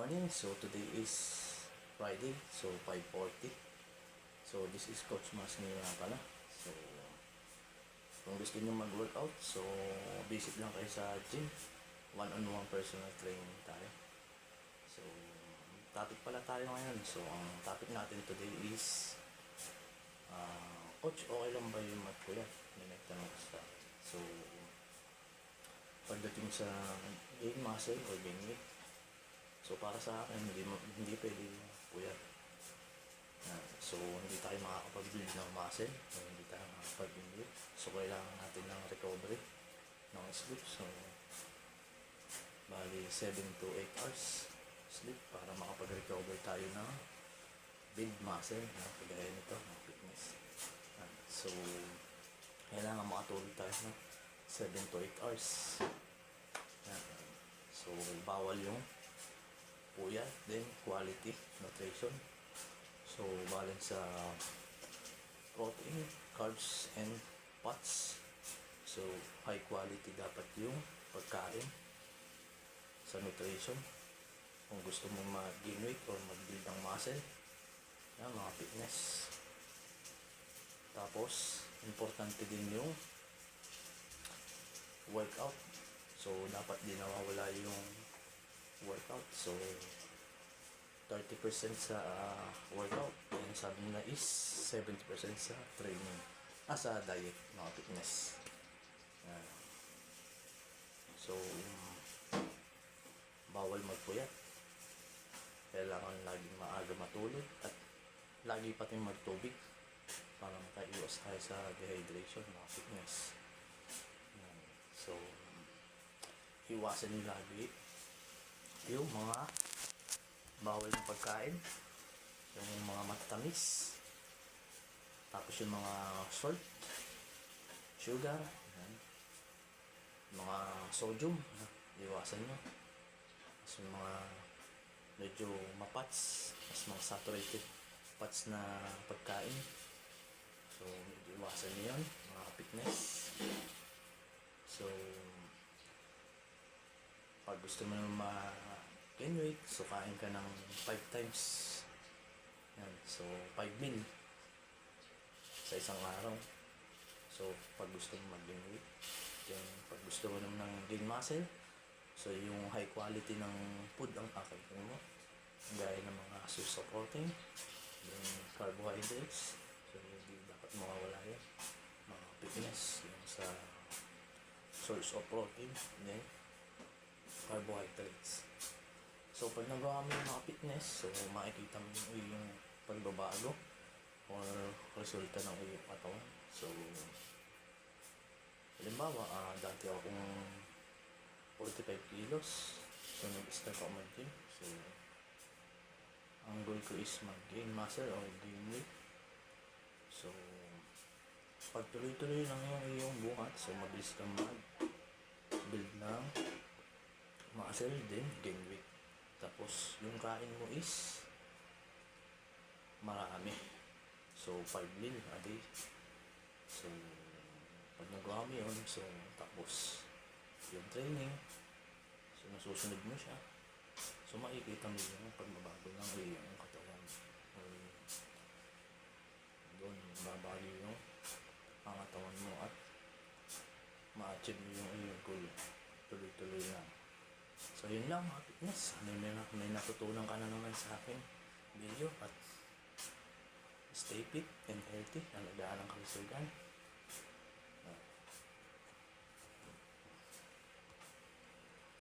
morning. So today is Friday, so 5:40. So this is Coach Mas ngayon nga pala. So kung gusto niyo mag-workout, so visit lang kayo sa gym. One-on-one personal training tayo. So topic pala tayo ngayon. So ang topic natin today is Coach, okay lang ba yung magpuyat? May nagtanong ko sa akin. So pagdating sa gain muscle or gain weight, so para sa akin hindi pwede puyat. So hindi tayo makakapag-build ng muscle, hindi tayo makakapag-build weight. So kailangan natin ng recovery ng sleep. So bali 7 to 8 hours sleep para makapag-recover tayo ng build muscle, kagaya nito ng fitness. So kailangan makatulog tayo ng 7 to 8 hours. So bawal yung puyat, then quality nutrition. So balance sa protein, carbs, and fats. So high quality dapat yung pagkain sa nutrition kung gusto mo mag-gain weight or mag-build ng muscle, mga fitness. Tapos importante din yung workout. So dapat di nawawala yung workout. So 30% sa workout, and sabi nila is 70% sa training, sa diet, mga fitness. So bawal magpuyat, kailangan laging maaga matulog at lagi pati magtubig para makaiwas tayo sa dehydration, mga fitness. So iwasan nyo lagi yung mga bawal ng pagkain, yung mga matatamis, tapos yung mga salt, sugar, mga sodium, iwasan nyo. Tapos yung mga medyo mapats, mas mga saturated fats na pagkain, so iwasan nyo yun, mga fitness. So pag gusto mo ma-gain weight, so kain ka ng 5 times. So 5 meal sa isang araw. So pag gusto mo mag-gain weight, then pag gusto mo naman ng gain muscle, so yung high quality ng food ang kakainin mo, gaya ng mga source of protein, then carbohydrates, so hindi dapat mawawala yan, mga fitness, yung sa source of protein, then carbohydrates. So pag nagawa mo yung mga fitness, so makikita mo yung pagbabago or resulta ng iyong katawan. So halimbawa, dati akong 45 kilos, so nag-start ako mag-gym. So ang goal ko is mag-gain muscle or gain weight. So pag tuloy-tuloy lang yung iyong buhat, so mabilis kang mag-build ng muscle, din gain weight. Tapos yung kain mo is marami, so 5 meal a day. So pag nagawa mo yun, so tapos yung training, so nasusunod mo siya, so makikita mo yung pagbabago ng iyong katawan, doon babago yung pangatawan mo at ma-achieve mo yung iyong goal tuloy-tuloy lang. So yun lang, mga fitness. May natutunan ka na naman sa akin video, at stay fit and healthy. Alagaan ang kalusugan.